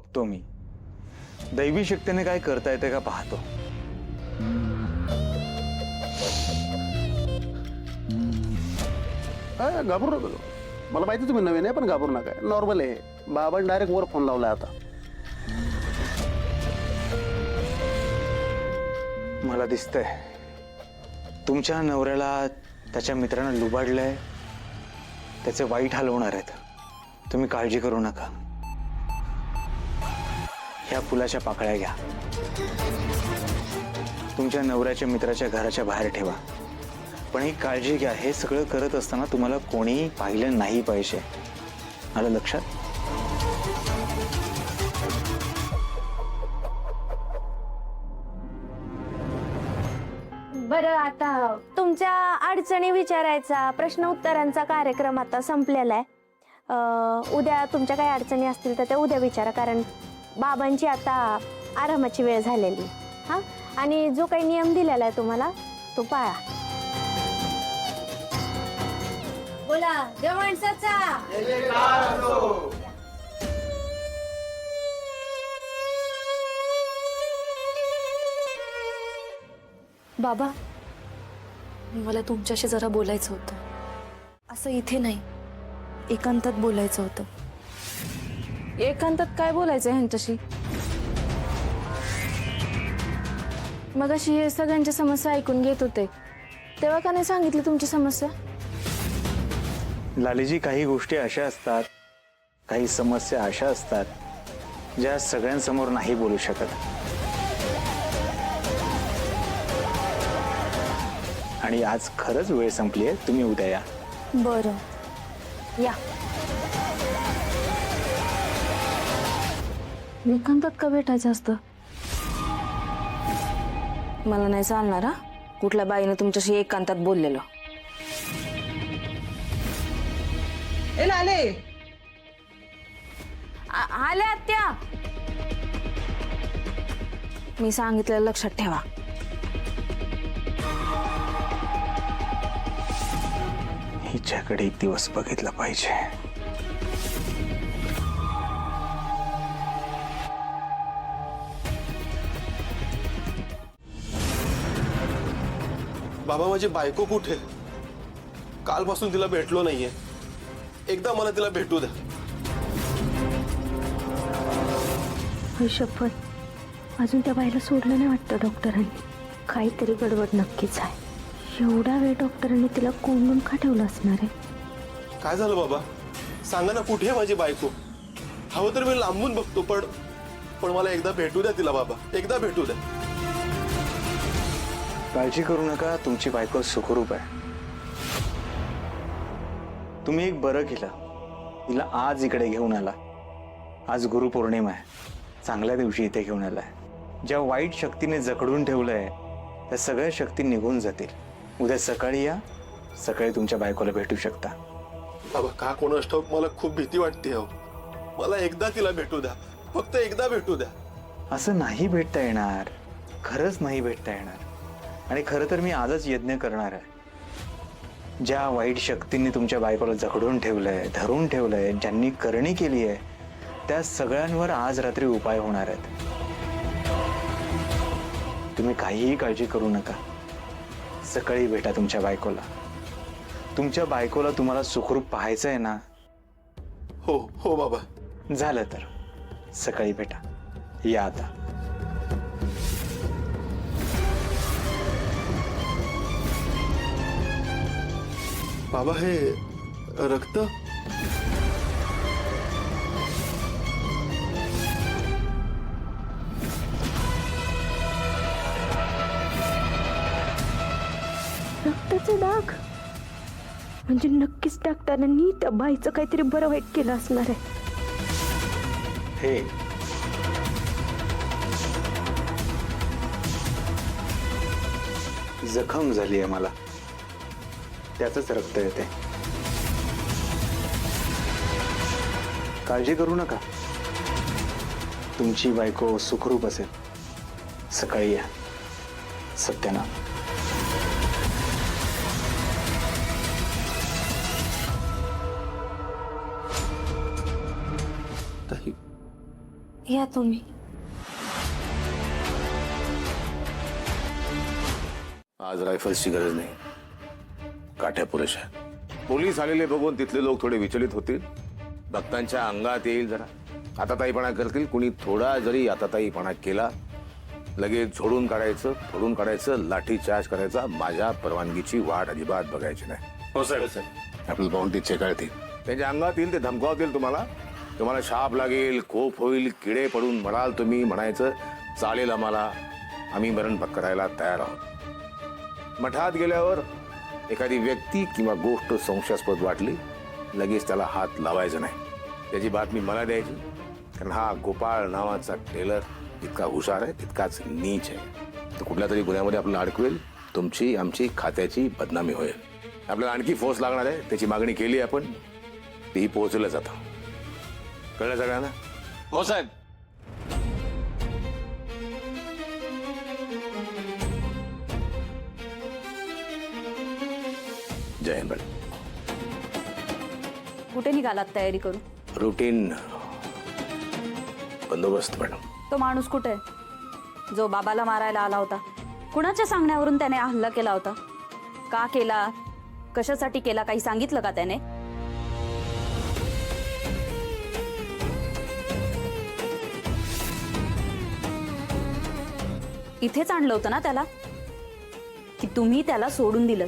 बघतो मी, दैवी शक्तीने काय करता येते का पाहतो. घाबरू नका. मला माहिती तुम्ही नवीन आहे, पण घाबरू नका. नॉर्मल आहे. बाबांनी डायरेक्ट वर फोन लावलाय आता. मला दिसतंय तुमच्या नवऱ्याला त्याच्या मित्रांना लुबाडलंय, त्याचे वाईट हाल होणार आहेत. तुम्ही काळजी करू नका. ह्या फुलाच्या पाकळ्या घ्या, तुमच्या नवऱ्याच्या मित्राच्या घराच्या बाहेर ठेवा. पण एक काळजी घ्या, हे सगळं करत असताना तुम्हाला कोणी पाहिलं नाही पाहिजे. आलं लक्षात? बरं, आता तुमच्या अडचणी विचारायचा, प्रश्न उत्तरांचा कार्यक्रम आता संपलेला आहे. उद्या तुमच्या काही अडचणी असतील तर त्या उद्या विचारा, कारण बाबांची आता आरामाची वेळ झालेली. हां, आणि जो काही नियम दिलेला आहे तुम्हाला तो पाळा. बोला देव माणसाचा. बाबा, मला तुमच्याशी जरा बोलायचं होतं. असं इथे नाही, एकांतात बोलायचं होतं. एकांतात काय बोलायचं ह्यांच्याशी? मग अशी हे सगळ्यांच्या समस्या ऐकून घेत होते, तेव्हा का नाही सांगितली तुमची समस्या? लालीजी, काही गोष्टी अशा असतात, काही समस्या अशा असतात ज्या सगळ्यांसमोर नाही बोलू शकत. आणि आज खरंच वेळ संपली आहे. तुम्ही उद्या या. बरं, या. एकांतात का भेटायचं असतं? मला नाही चालणार हा, कुठल्या बाईनं तुमच्याशी एकांतात बोललेलं. लाले, आले आत्या. मी सांगितलेलं लक्षात ठेवा. हिच्याकडे एक दिवस बघितला पाहिजे. बाबा, माझी बायको कुठे? कालपासून तिला भेटलो नाहीये. एकदा मला तिला भेटू द्या. शपथ, अजून त्या बाईला सोडलं नाही वाटतं डॉक्टरांनी. काहीतरी गडबड नक्कीच आहे. एवढा वेळ डॉक्टरांनी तिला कोंडून का ठेवलं असणार आहे? काय झालं बाबा? सांगा ना, कुठे आहे माझी बायको? हवं तर मी लांबून बघतो, पण मला एकदा भेटू द्या तिला बाबा. एकदा भेटू द्या. काळजी करू नका, तुमची बायको सुखरूप आहे. तुम्ही एक बरं केलं, तिला आज इकडे घेऊन आला. आज गुरुपौर्णिमा आहे, चांगल्या दिवशी इथे घेऊन आलाय. ज्या वाईट शक्तीने जखडून ठेवलंय त्या सगळ्या शक्ती निघून जातील. उद्या सकाळी या, सकाळी तुमच्या बायकोला भेटू शकता. बाबा, का कोणास ठाऊक मला खूप भीती वाटते. हो, मला एकदा तिला भेटू द्या, फक्त एकदा भेटू द्या. असं नाही भेटता येणार, खरंच नाही भेटता येणार. आणि खरं तर मी आजच यज्ञ करणार आहे. ज्या वाईट शक्तींनी तुमच्या बायकोला जखडून ठेवलंय, धरून ठेवलंय, ज्यांनी करणी केली आहे, त्या सगळ्यांवर आज रात्री उपाय होणार आहेत. तुम्ही काहीही काळजी करू नका. सकाळी भेटा तुमच्या बायकोला. तुमच्या बायकोला तुम्हाला सुखरूप पाहायचं आहे ना? हो हो बाबा. झालं तर सकाळी भेटा. या आता. बाबा, हे रक्त? रक्ताचे डाग म्हणजे नक्कीच डॉक्टरांनी त्या बाईचं काहीतरी बरं वाईट केलं असणार आहे. हे जखम झाली आहे मला, त्याचंच रक्त येते. काळजी करू नका, तुमची बायको सुखरूप असेल. सकाळी या. सत्यनारायण. या तुम्ही. आज रायफल्सची गरज नाही, काठ्या पुरेशा आहेत. पोलीस आलेले बघून तिथले लोक थोडे विचलित होतील, भक्तांच्या अंगात येईल जरा आताताईपणा करतील. कुणी थोडा जरी आताताईपणा केला लगेच झोडून काढायचं, फोडून काढायचं, लाठी चार्ज करायचा. माझ्या परवानगीची वाट अजिबात बघायची नाही. हो साहेब. आपल्याला पाहून ते चेकाळतील, त्यांच्या अंगात येईल ते धमकावतील तुम्हाला. तुम्हाला शाप लागेल, खोप होईल, किडे पडून मराल तुम्ही. म्हणायचं चालेल आम्हाला, आम्ही मरण पत्करायला तयार आहोत. मठात गेल्यावर एखादी व्यक्ती किंवा गोष्ट संशयास्पद वाटली लगेच त्याला हात लावायचा नाही. त्याची बातमी मला द्यायची, कारण हा गोपाळ नावाचा टेलर जितका हुशार आहे तितकाच नीच आहे. तो कुठल्या तरी गुन्ह्यामध्ये आपल्याला अडकवेल, तुमची आमची खात्याची बदनामी होईल. आपल्याला आणखी फोर्स लागणार आहे, त्याची मागणी केली आपण, तीही पोहोचवलं जातं. कळलं सगळ्यांना? हो साहेब. जय हिंद मॅडम. कुठे निघालात तयारी करू? रुटीन बंदोबस्त मॅडम. तो माणूस कुठे जो बाबाला मारायला आला होता? कुणाच्या सांगण्यावरून त्याने हल्ला केला होता? का केला, कशासाठी केला, काही सांगितलं का त्याने? इथेच आणलं होतं ना त्याला, की तुम्ही त्याला सोडून दिलं?